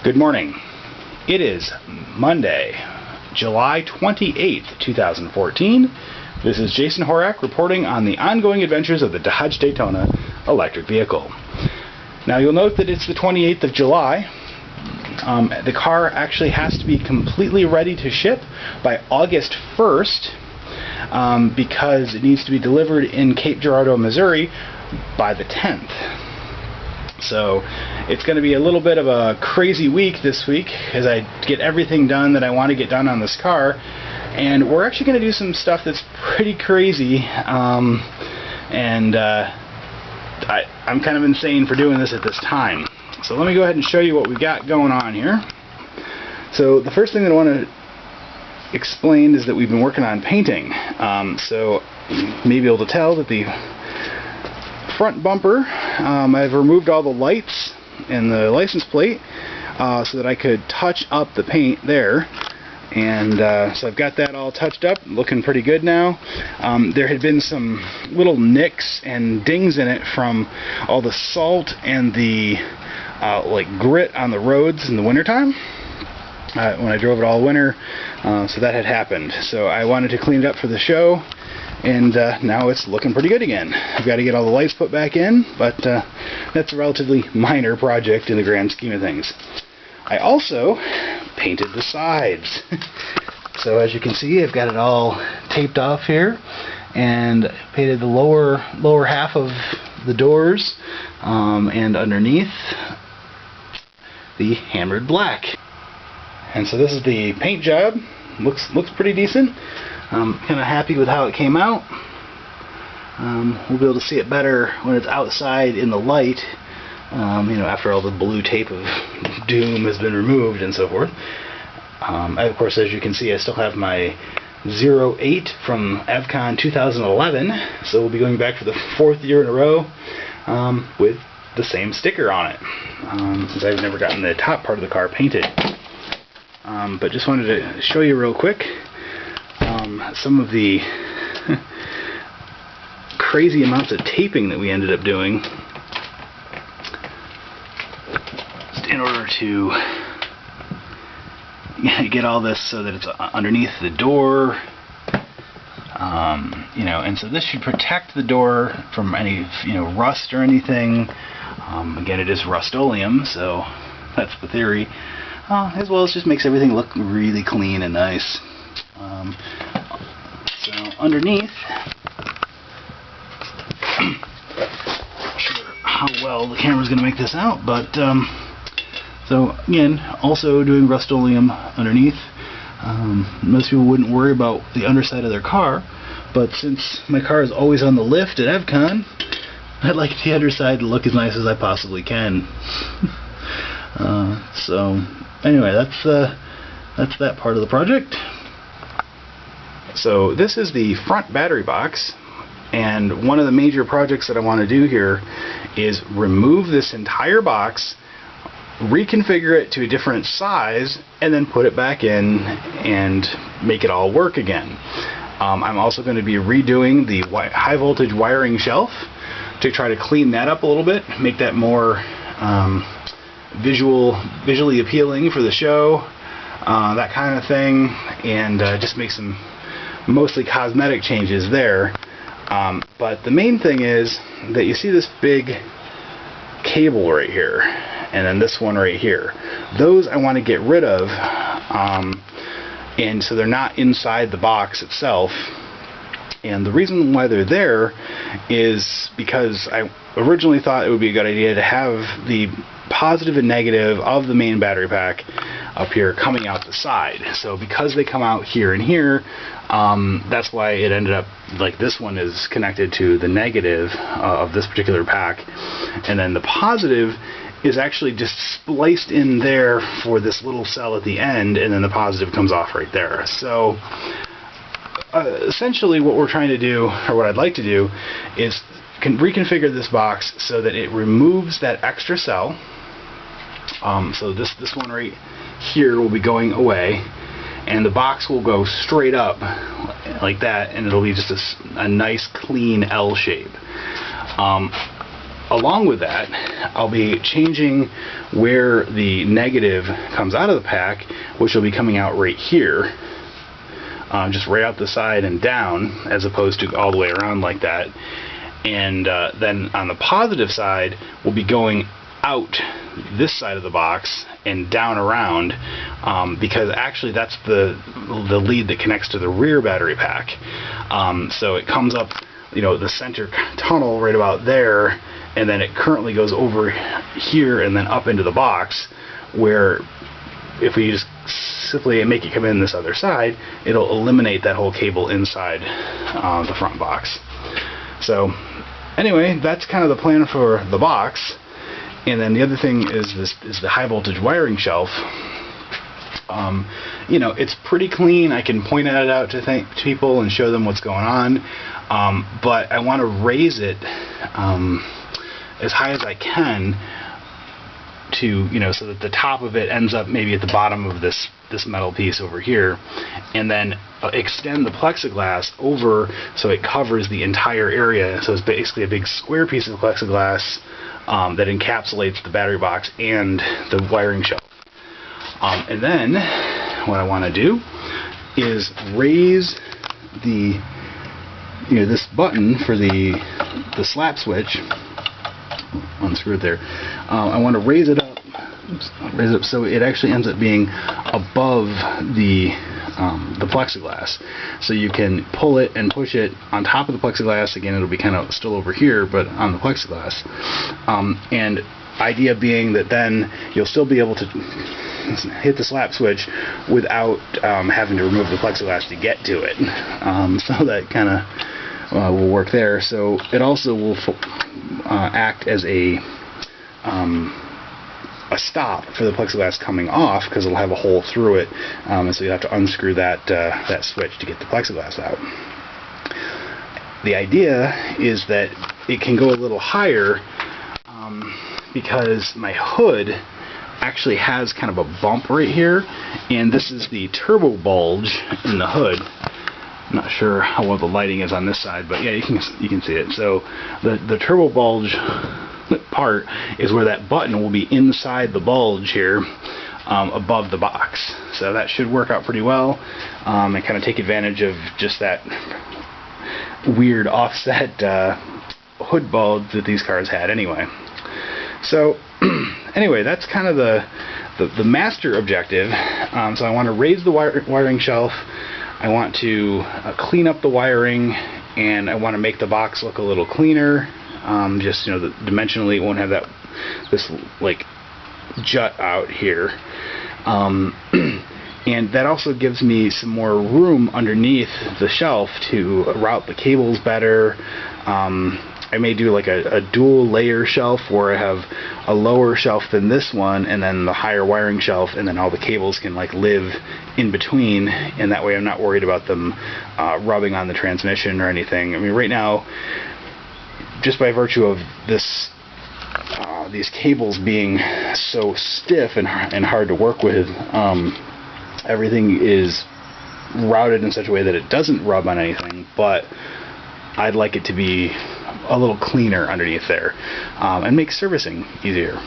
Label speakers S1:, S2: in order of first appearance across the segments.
S1: Good morning. It is Monday, July 28th, 2014. This is Jason Horak reporting on the ongoing adventures of the Dodge Daytona electric vehicle. Now you'll note that it's the 28th of July. The car actually has to be completely ready to ship by August 1st because it needs to be delivered in Cape Girardeau, Missouri by the 10th. So it's going to be a little bit of a crazy week this week as I get everything done that I want to get done on this car. And we're actually going to do some stuff that's pretty crazy. I'm kind of insane for doing this at this time. So let me go ahead and show you what we got going on here. So the first thing that I want to explain is that we've been working on painting. So you may be able to tell that the front bumper, I've removed all the lights and the license plate so that I could touch up the paint there. And so I've got that all touched up, looking pretty good now. There had been some little nicks and dings in it from all the salt and the like grit on the roads in the wintertime when I drove it all winter. So that had happened. So I wanted to clean it up for the show. And now it's looking pretty good again. I've got to get all the lights put back in, but that's a relatively minor project in the grand scheme of things. I also painted the sides. So as you can see, I've got it all taped off here, and painted the lower half of the doors, and underneath the hammered black. And so this is the paint job. Looks pretty decent. I'm kind of happy with how it came out. We'll be able to see it better when it's outside in the light, you know, after all the blue tape of doom has been removed and so forth. Of course, as you can see, I still have my 08 from EVCCON 2011, so we'll be going back for the 4th year in a row with the same sticker on it, since I've never gotten the top part of the car painted. But just wanted to show you real quick some of the crazy amounts of taping that we ended up doing just in order to get all this so that it's underneath the door, you know, and so this should protect the door from any, you know, rust or anything. Again, it is Rust-Oleum, so that's the theory, as well as just makes everything look really clean and nice. So underneath, not sure how well the camera's going to make this out, but so again, also doing Rust-Oleum underneath. Most people wouldn't worry about the underside of their car, but since my car is always on the lift at EVCCON, I'd like the underside to look as nice as I possibly can. So anyway, that's that part of the project. So this is the front battery box, and one of the major projects that I want to do here is remove this entire box, reconfigure it to a different size, and then put it back in and make it all work again. I'm also going to be redoing the high voltage wiring shelf to try to clean that up a little bit, make that more visually appealing for the show, that kind of thing, and just make some mostly cosmetic changes there. But the main thing is that you see this big cable right here, and then this one right here. Those I want to get rid of, and so they're not inside the box itself. And the reason why they're there is because I originally thought it would be a good idea to have the positive and negative of the main battery pack up here coming out the side. So because they come out here and here, that's why it ended up like this one is connected to the negative of this particular pack, and then the positive is actually just spliced in there for this little cell at the end, and then the positive comes off right there. So essentially what we're trying to do, or what I'd like to do, is reconfigure this box so that it removes that extra cell. So this one right here will be going away, and the box will go straight up like that, and it'll be just a nice clean L shape. along with that, I'll be changing where the negative comes out of the pack, which will be coming out right here, just right out the side and down, as opposed to all the way around like that. And then on the positive side, we'll be going out this side of the box and down around, because actually that's the lead that connects to the rear battery pack. So it comes up, you know, the center tunnel right about there, and then it currently goes over here and then up into the box, where if we just simply make it come in this other side, it'll eliminate that whole cable inside the front box. So anyway, that's kind of the plan for the box. And then the other thing is the high voltage wiring shelf. You know, it's pretty clean. I can point it out to people and show them what's going on, but I want to raise it as high as I can to, you know, so that the top of it ends up maybe at the bottom of this metal piece over here, and then extend the plexiglass over so it covers the entire area. So it's basically a big square piece of plexiglass that encapsulates the battery box and the wiring shelf. And then what I want to do is raise the, you know, this button for the slap switch. Unscrew it there. I want to raise it up. Raise it up so it actually ends up being above the plexiglass. So you can pull it and push it on top of the plexiglass. Again, it'll be kind of still over here, but on the plexiglass. And idea being that then you'll still be able to hit the slap switch without having to remove the plexiglass to get to it. So that kind of will work there. So it also will act as a stop for the plexiglass coming off, because it'll have a hole through it, and so you have to unscrew that switch to get the plexiglass out. The idea is that it can go a little higher, because my hood actually has kind of a bump right here, and this is the turbo bulge in the hood. I'm not sure how well the lighting is on this side, but yeah, you can see it. So the turbo bulge part is where that button will be inside the bulge here, above the box. So that should work out pretty well, and kind of take advantage of just that weird offset hood bulge that these cars had anyway. So anyway, that's kind of the master objective. So I want to raise the wiring shelf. I want to clean up the wiring, and I want to make the box look a little cleaner. Just, you know, dimensionally it won't have this like jut out here, and that also gives me some more room underneath the shelf to route the cables better. I may do like a dual layer shelf where I have a lower shelf than this one, and then the higher wiring shelf, and then all the cables can like live in between, and that way I'm not worried about them rubbing on the transmission or anything. I mean, right now, just by virtue of this, these cables being so stiff and hard to work with, everything is routed in such a way that it doesn't rub on anything, but I'd like it to be a little cleaner underneath there, and make servicing easier.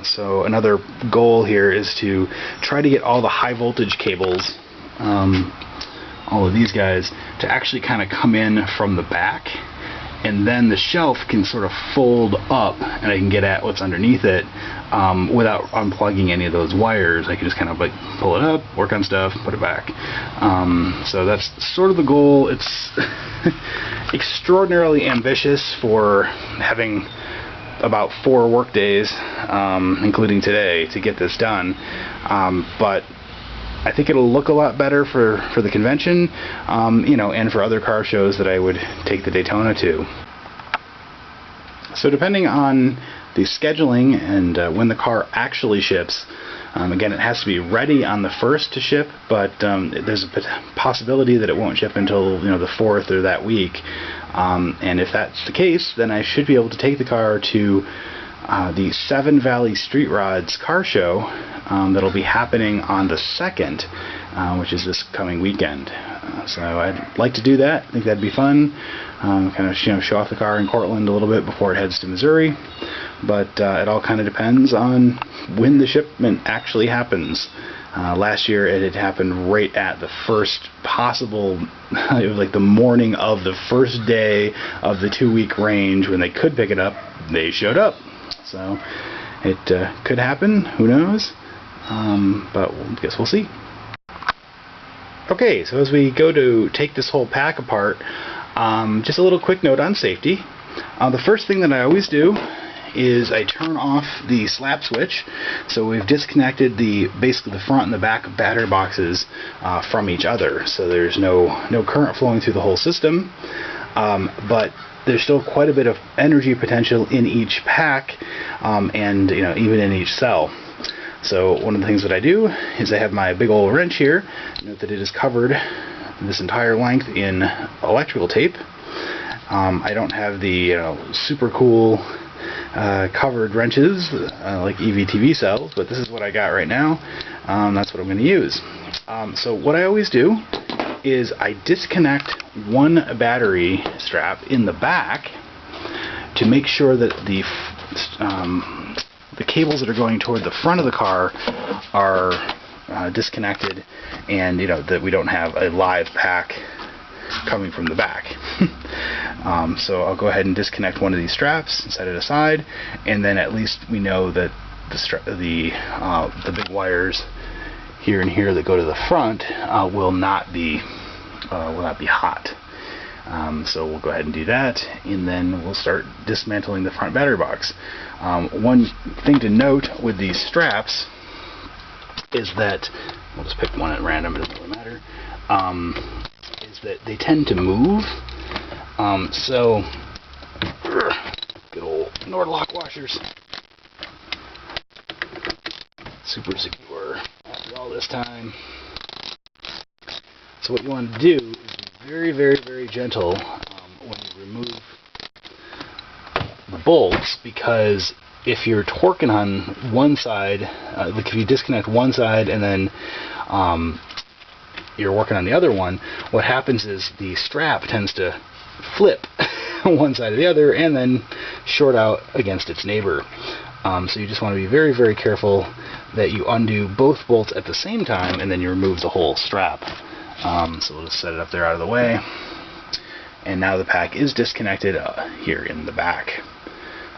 S1: So another goal here is to try to get all the high voltage cables, all of these guys, to actually kind of come in from the back, and then the shelf can sort of fold up and I can get at what's underneath it without unplugging any of those wires. I can just kind of like pull it up, work on stuff, put it back. So that's sort of the goal. It's extraordinarily ambitious for having about 4 work days, including today, to get this done. But I think it'll look a lot better for the convention, you know, and for other car shows that I would take the Daytona to. So depending on the scheduling and when the car actually ships, again, it has to be ready on the 1st to ship, but there's a possibility that it won't ship until, you know, the 4th or that week. And if that's the case, then I should be able to take the car to the Seven Valley Street Rods car show that'll be happening on the 2nd. which is this coming weekend. So I'd like to do that. I think that'd be fun. Kind of show off the car in Cortland a little bit before it heads to Missouri. But it all kind of depends on when the shipment actually happens. Last year it had happened right at the first possible, it was like the morning of the first day of the 2-week range when they could pick it up. They showed up. So it could happen, who knows, but I guess we'll see. Okay, so as we go to take this whole pack apart, just a little quick note on safety. The first thing that I always do is I turn off the slap switch. So we've disconnected basically the front and the back battery boxes from each other. So there's no current flowing through the whole system, but there's still quite a bit of energy potential in each pack, and even in each cell. So one of the things that I do is I have my big old wrench here. Note that it is covered this entire length in electrical tape. I don't have the super cool covered wrenches like EVTV cells, but this is what I got right now. That's what I'm going to use. So what I always do is I disconnect one battery strap in the back to make sure that the cables that are going toward the front of the car are disconnected, and that we don't have a live pack coming from the back. So I'll go ahead and disconnect one of these straps and set it aside, and then at least we know that the big wires here and here that go to the front will not be hot. So we'll go ahead and do that, and then we'll start dismantling the front battery box. One thing to note with these straps is that, we'll just pick one at random, it doesn't really matter, is that they tend to move. So good old Nord-Lock washers, super secure after all this time. So what you want to do is be very, very, very gentle when you remove the bolts, because if you're torquing on one side, like if you disconnect one side and then you're working on the other one, what happens is the strap tends to flip one side or the other and then short out against its neighbor. So you just want to be very, very careful that you undo both bolts at the same time and then you remove the whole strap. So we'll just set it up there out of the way. And now the pack is disconnected here in the back.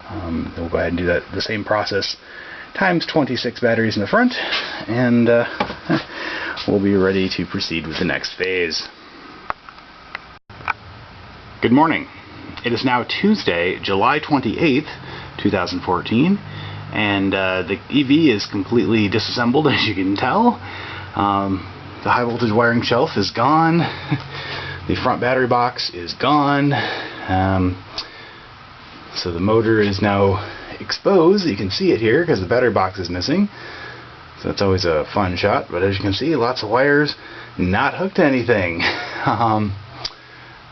S1: Then we'll go ahead and do that, the same process times 26 batteries in the front, and we'll be ready to proceed with the next phase. Good morning. It is now Tuesday, July 28th, 2014, and the EV is completely disassembled, as you can tell. The high voltage wiring shelf is gone. The front battery box is gone. So the motor is now exposed. You can see it here because the battery box is missing. So that's always a fun shot. But as you can see, lots of wires not hooked to anything.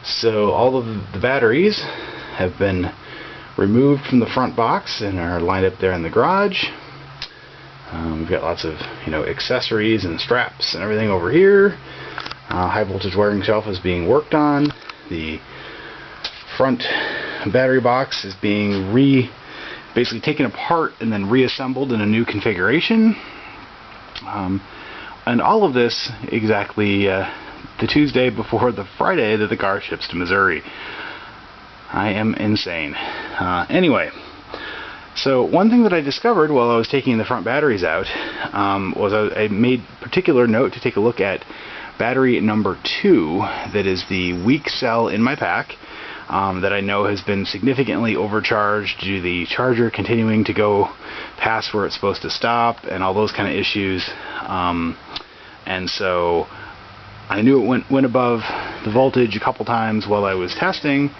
S1: So all of the batteries have been removed from the front box and are lined up there in the garage. We've got lots of accessories and straps and everything over here. High voltage wiring shelf is being worked on. The front battery box is being basically taken apart and then reassembled in a new configuration. And all of this exactly the Tuesday before the Friday that the car ships to Missouri. I am insane. Anyway, so one thing that I discovered while I was taking the front batteries out was I made particular note to take a look at battery number 2, that is the weak cell in my pack, that I know has been significantly overcharged due to the charger continuing to go past where it's supposed to stop and all those kind of issues. And so I knew it went above the voltage a couple times while I was testing,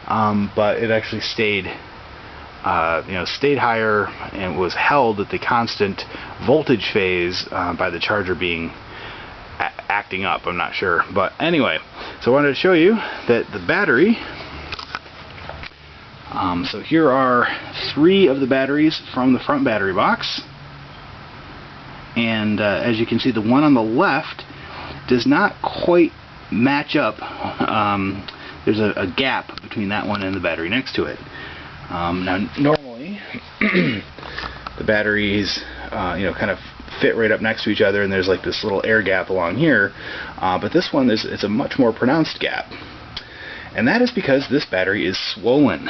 S1: but it actually stayed higher and was held at the constant voltage phase by the charger being acting up. I'm not sure, but anyway, so I wanted to show you that the battery, so here are 3 of the batteries from the front battery box, and as you can see, the one on the left does not quite match up. There's a gap between that one and the battery next to it. Now normally the batteries kind of fit right up next to each other, and there's like this little air gap along here, but this one it's a much more pronounced gap, and that is because this battery is swollen.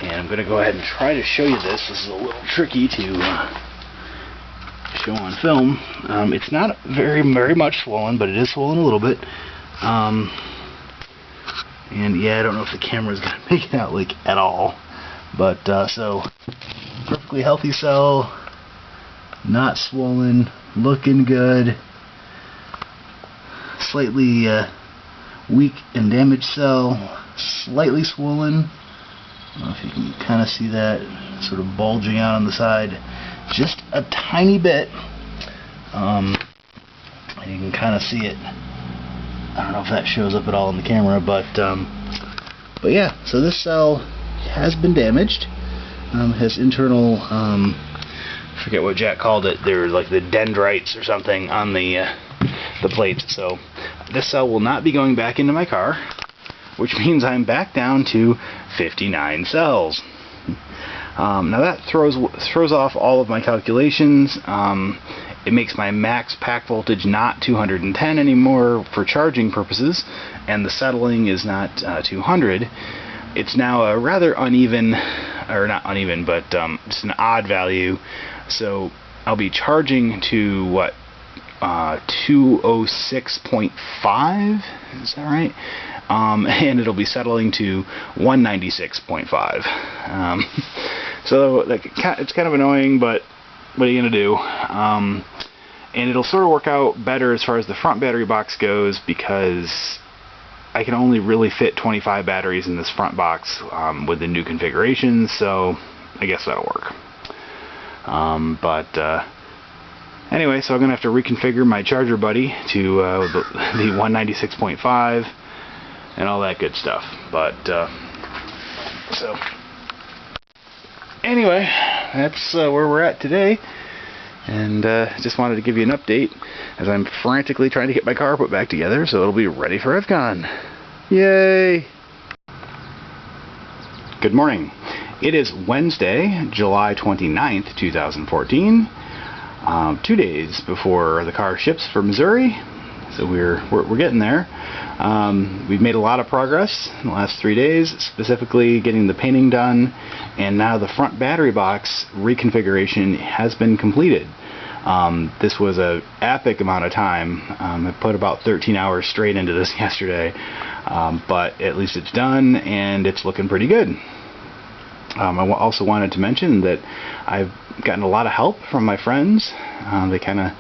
S1: And I'm going to go ahead and try to show you this. This is a little tricky to show on film. It's not very much swollen, but it is swollen a little bit. And yeah, I don't know if the camera's going to make it out like at all, but so perfectly healthy cell, not swollen, looking good. Slightly weak and damaged cell, slightly swollen. I don't know if you can kind of see that sort of bulging out on the side just a tiny bit. And you can kind of see it. I don't know if that shows up at all in the camera, but yeah, so this cell has been damaged. Has internal, I forget what Jack called it, they're like the dendrites or something on the plates. So this cell will not be going back into my car, which means I'm back down to 59 cells. Now that throws off all of my calculations. It makes my max pack voltage not 210 anymore for charging purposes, and the settling is not 200. It's now a rather uneven, or not uneven, but just an odd value. So I'll be charging to what? 206.5, is that right? And it'll be settling to 196.5. So it's kind of annoying, but what are you gonna do? And it'll sort of work out better as far as the front battery box goes, because I can only really fit 25 batteries in this front box with the new configuration, so I guess that'll work. Anyway, so I'm going to have to reconfigure my charger buddy to the 196.5 and all that good stuff. But, so, anyway, that's where we're at today. And just wanted to give you an update as I'm frantically trying to get my car put back together so it'll be ready for EVCON. Yay! Good morning. It is Wednesday, July 29th, 2014. 2 days before the car ships for Missouri, so we're getting there. We've made a lot of progress in the last 3 days, specifically getting the painting done, and now the front battery box reconfiguration has been completed. This was an epic amount of time. I put about 13 hours straight into this yesterday, but at least it's done and it's looking pretty good. I also wanted to mention that I've gotten a lot of help from my friends. They kind of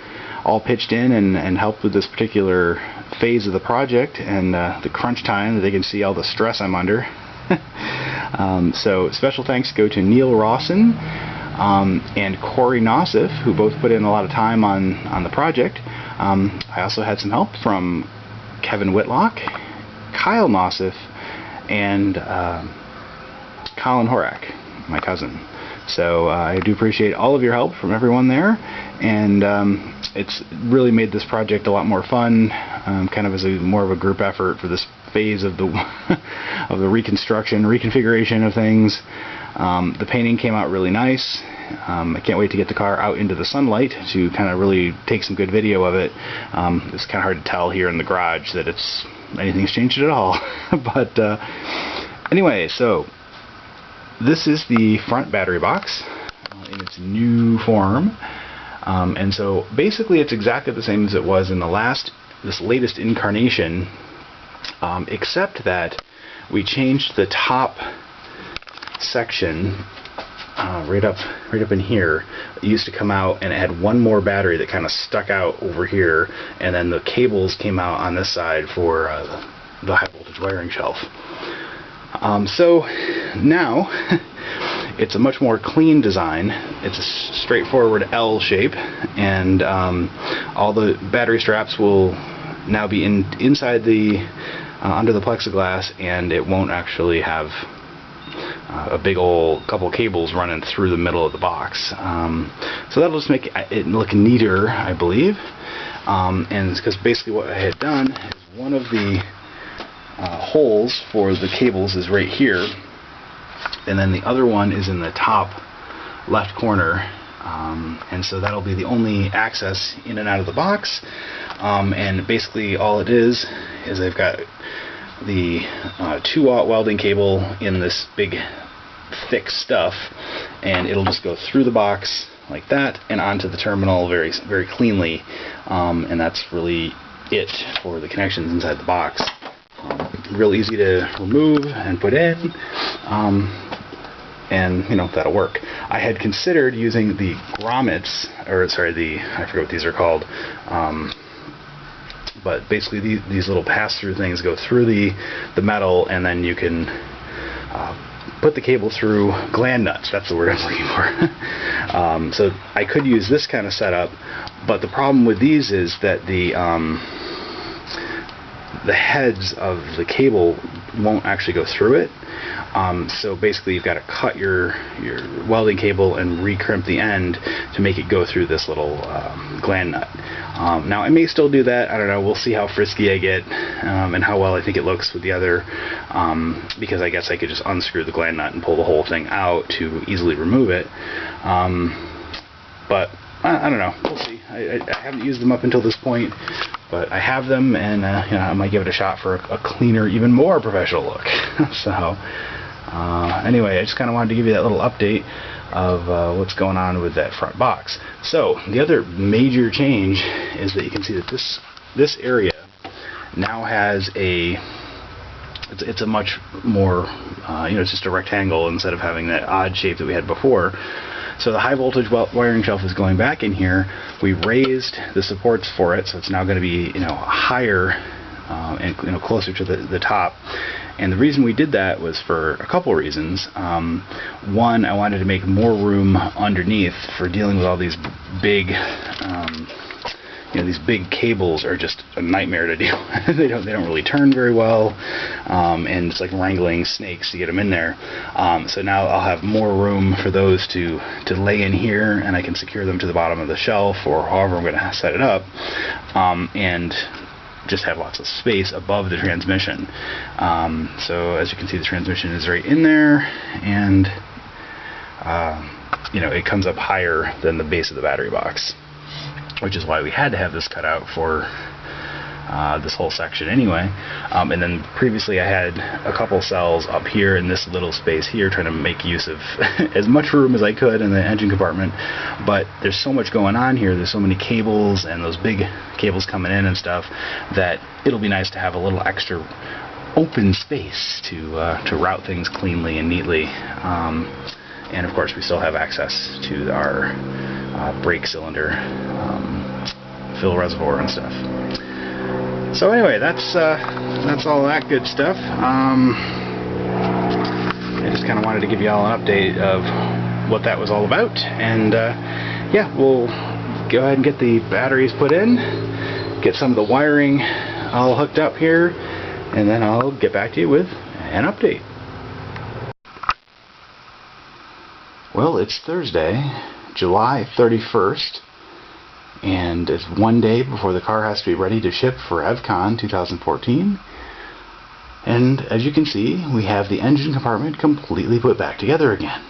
S1: all pitched in and helped with this particular phase of the project, and the crunch time that they can see all the stress I'm under. So special thanks go to Neil Rawson and Corey Nosif, who both put in a lot of time on the project. I also had some help from Kevin Whitlock, Kyle Nosif, and Colin Horak, my cousin. So I do appreciate all of your help from everyone there, and it's really made this project a lot more fun, kind of as more of a group effort for this phase of the of the reconfiguration of things. The painting came out really nice. I can't wait to get the car out into the sunlight to kind of really take some good video of it. It's kind of hard to tell here in the garage that anything's changed at all. But anyway, so this is the front battery box in its new form, and so basically it's exactly the same as it was in this latest incarnation, except that we changed the top section right up in here. It used to come out and it had one more battery that kind of stuck out over here, and then the cables came out on this side for the high voltage wiring shelf. So now it's a much more clean design. It's a straightforward L shape, and all the battery straps will now be inside the under the plexiglass, and it won't actually have a big old couple cables running through the middle of the box. So that'll just make it look neater, I believe. And because basically what I had done is one of the holes for the cables is right here, and then the other one is in the top left corner. And so that'll be the only access in and out of the box. And basically all it is I've got the 2-watt welding cable in this big thick stuff, and it'll just go through the box like that and onto the terminal very, very cleanly. And that's really it for the connections inside the box. Real easy to remove and put in. And that'll work. I had considered using the grommets, or sorry, I forget what these are called, but basically these little pass-through things go through the metal, and then you can put the cable through gland nuts. That's the word I'm looking for. So I could use this kind of setup, but the problem with these is that the heads of the cable won't actually go through it. So basically you've got to cut your welding cable and recrimp the end to make it go through this little gland nut. Now I may still do that, I don't know, we'll see how frisky I get and how well I think it looks with the other, because I guess I could just unscrew the gland nut and pull the whole thing out to easily remove it. But I don't know, we'll see. I haven't used them up until this point, but I have them, and I might give it a shot for a cleaner, even more professional look. So anyway, I just kind of wanted to give you that little update of what's going on with that front box. So the other major change is that you can see that this area now has it's a much more it's just a rectangle instead of having that odd shape that we had before. So the high voltage wiring shelf is going back in here. We raised the supports for it, so it's now going to be higher and closer to the top. And the reason we did that was for a couple reasons. One, I wanted to make more room underneath for dealing with all these big these big cables are just a nightmare to deal with. they don't really turn very well, and it's like wrangling snakes to get them in there. So now I'll have more room for those to lay in here, and I can secure them to the bottom of the shelf or however I'm going to set it up, and just have lots of space above the transmission. So as you can see, the transmission is right in there, and it comes up higher than the base of the battery box, which is why we had to have this cut out for this whole section anyway. And then previously I had a couple cells up here in this little space here, trying to make use of as much room as I could in the engine compartment. But there's so much going on here, there's so many cables and those big cables coming in and stuff, that it'll be nice to have a little extra open space to route things cleanly and neatly. And of course we still have access to our brake cylinder fill reservoir and stuff. So anyway, that's all that good stuff. I just kind of wanted to give you all an update of what that was all about, and yeah, we'll go ahead and get the batteries put in, get some of the wiring all hooked up here, and then I'll get back to you with an update. Well, it's Thursday, July 31st, and it's one day before the car has to be ready to ship for EVCCON 2014. And as you can see, we have the engine compartment completely put back together again.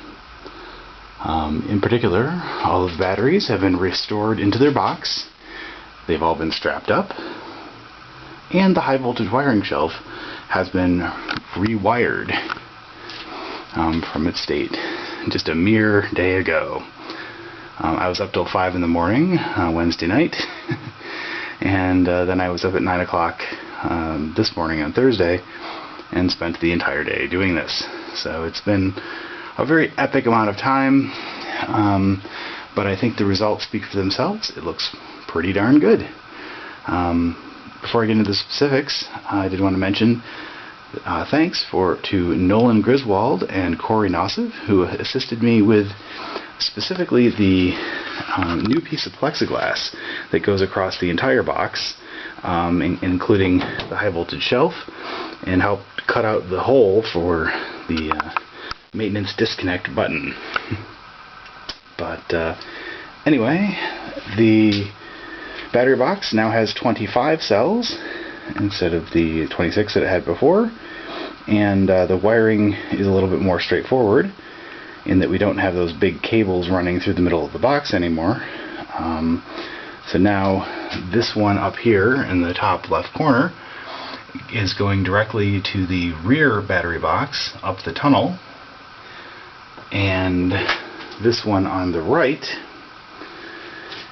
S1: In particular, all of the batteries have been restored into their box. They've all been strapped up, and the high voltage wiring shelf has been rewired from its state just a mere day ago. I was up till 5 in the morning Wednesday night, and then I was up at 9 o'clock this morning on Thursday, and spent the entire day doing this. So it's been a very epic amount of time, but I think the results speak for themselves. It looks pretty darn good. Before I get into the specifics, I did want to mention thanks to Nolan Griswold and Corey Nossev, who assisted me with specifically the new piece of plexiglass that goes across the entire box, including the high voltage shelf, and helped cut out the hole for the maintenance disconnect button. But anyway, the battery box now has 25 cells instead of the 26 that it had before, and the wiring is a little bit more straightforward in that we don't have those big cables running through the middle of the box anymore. So now this one up here in the top left corner is going directly to the rear battery box up the tunnel, and this one on the right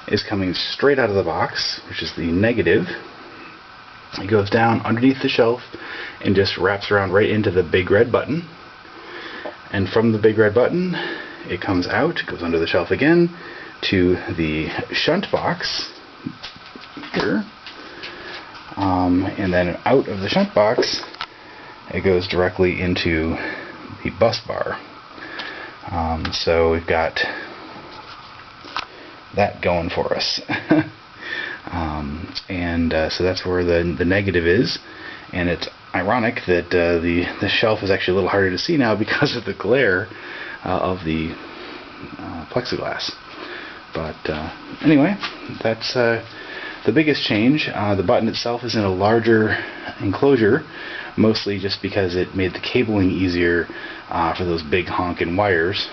S1: is coming straight out of the box, which is the negative. It goes down underneath the shelf and just wraps around right into the big red button, and from the big red button it comes out, goes under the shelf again to the shunt box here, and then out of the shunt box it goes directly into the bus bar. So we've got that going for us. So that's where the negative is, and it's ironic that the shelf is actually a little harder to see now because of the glare of the plexiglass. But anyway, that's the biggest change. The button itself is in a larger enclosure, mostly just because it made the cabling easier for those big honking wires.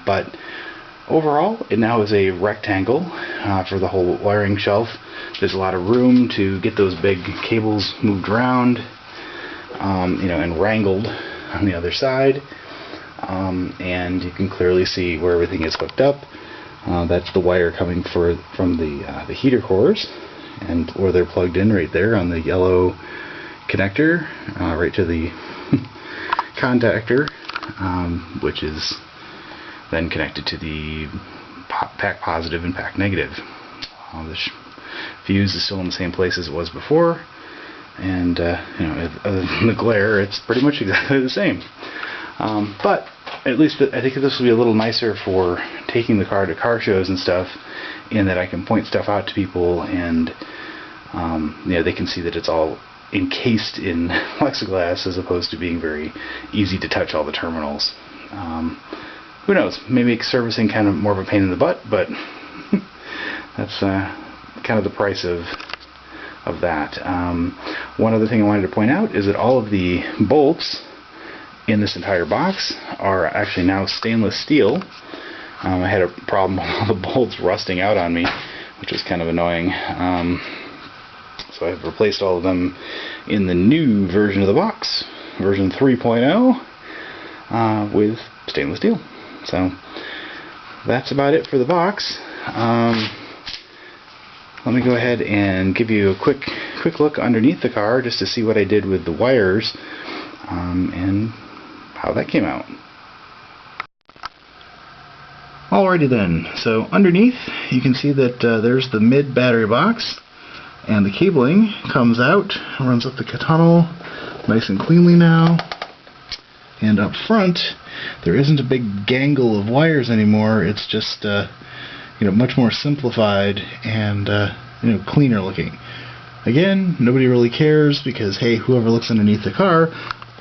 S1: But overall, it now is a rectangle for the whole wiring shelf. There's a lot of room to get those big cables moved around, and wrangled on the other side. And you can clearly see where everything is hooked up. That's the wire coming from the heater cores, and where they're plugged in right there on the yellow connector, right to the contactor, which is then connected to the pack positive and pack negative. The fuse is still in the same place as it was before, and other than the glare, it's pretty much exactly the same. But at least I think this will be a little nicer for taking the car to car shows and stuff, in that I can point stuff out to people, and they can see that it's all encased in plexiglass as opposed to being very easy to touch all the terminals. Who knows? Maybe servicing kind of more of a pain in the butt, but that's kind of the price of that. One other thing I wanted to point out is that all of the bolts in this entire box are actually now stainless steel. I had a problem with all the bolts rusting out on me, which was kind of annoying. So I've replaced all of them in the new version of the box, version 3.0, with stainless steel. So that's about it for the box. Let me go ahead and give you a quick look underneath the car just to see what I did with the wires, and how that came out. Alrighty then, so underneath you can see that there's the mid battery box, and the cabling comes out, runs up the tunnel nice and cleanly now. And up front there isn't a big gangle of wires anymore. It's just much more simplified and cleaner looking. Again, nobody really cares because, hey, whoever looks underneath the car,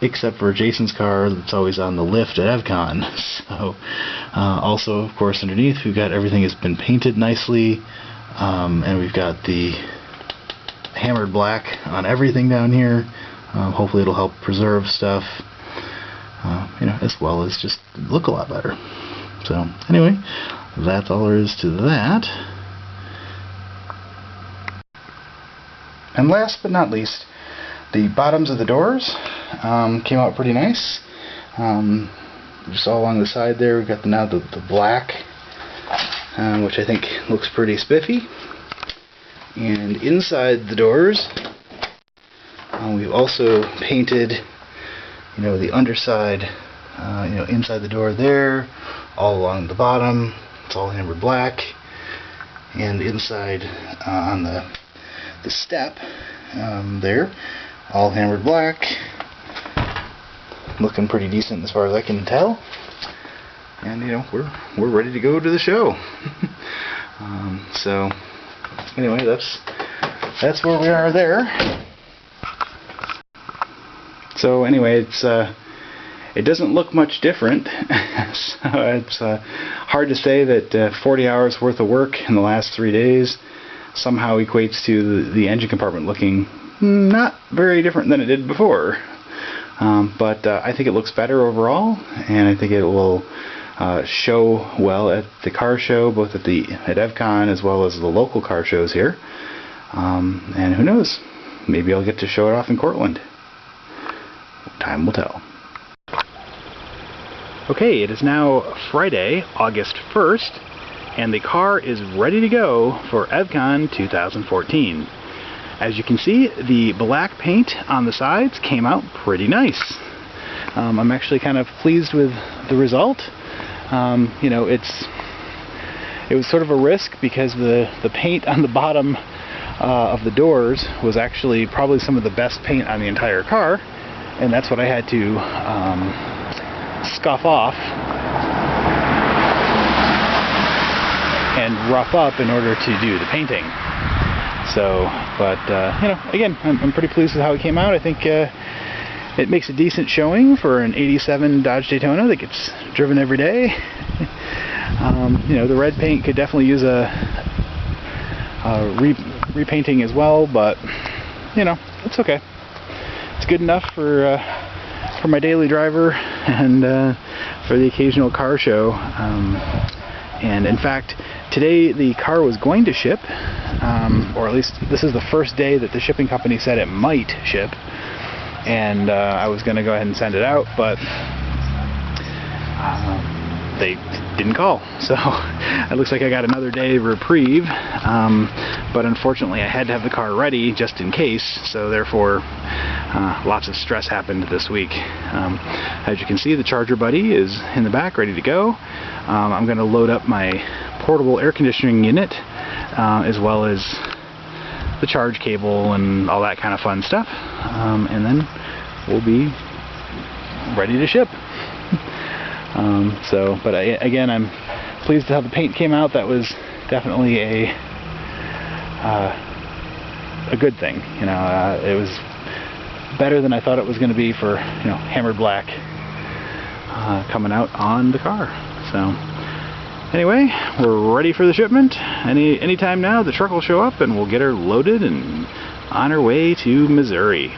S1: except for Jason's car that's always on the lift at EVCCON. So also, of course, underneath we've got everything has been painted nicely, and we've got the hammered black on everything down here. Hopefully it'll help preserve stuff, as well as just look a lot better. So anyway, that's all there is to that. And last but not least, the bottoms of the doors came out pretty nice. Just all along the side there, we've got now the black, which I think looks pretty spiffy. And inside the doors, we've also painted, the underside, inside the door there, all along the bottom. It's all hammered black, and inside on the step there, all hammered black. Looking pretty decent as far as I can tell. And we're ready to go to the show. So anyway, that's where we are there. So anyway, it doesn't look much different. So it's hard to say that 40 hours worth of work in the last 3 days somehow equates to the engine compartment looking not very different than it did before. But I think it looks better overall, and I think it will show well at the car show, both at EVCON as well as the local car shows here. And who knows, maybe I'll get to show it off in Cortland. Time will tell. Okay, it is now Friday, August 1st, and the car is ready to go for EVCON 2014. As you can see, the black paint on the sides came out pretty nice. I'm actually kind of pleased with the result. You know, it was sort of a risk because the paint on the bottom of the doors was actually probably some of the best paint on the entire car, and that's what I had to scuff off and rough up in order to do the painting. So, but you know, again, I'm pretty pleased with how it came out. I think it makes a decent showing for an '87 Dodge Daytona that gets driven every day. You know, the red paint could definitely use a repainting as well, but you know, it's okay. It's good enough for my daily driver and for the occasional car show. And in fact, today the car was going to ship, or at least this is the first day that the shipping company said it might ship, and I was going to go ahead and send it out, but they didn't call, so it looks like I got another day reprieve, but unfortunately I had to have the car ready just in case, so therefore lots of stress happened this week. As you can see, the Charger Buddy is in the back ready to go. I'm going to load up my portable air conditioning unit as well as the charge cable and all that kind of fun stuff, and then we'll be ready to ship. But again, I'm pleased with how the paint came out. That was definitely a good thing. You know, it was better than I thought it was going to be for, you know, hammered black coming out on the car. So anyway, we're ready for the shipment. Anytime now, the truck will show up and we'll get her loaded and on her way to Missouri.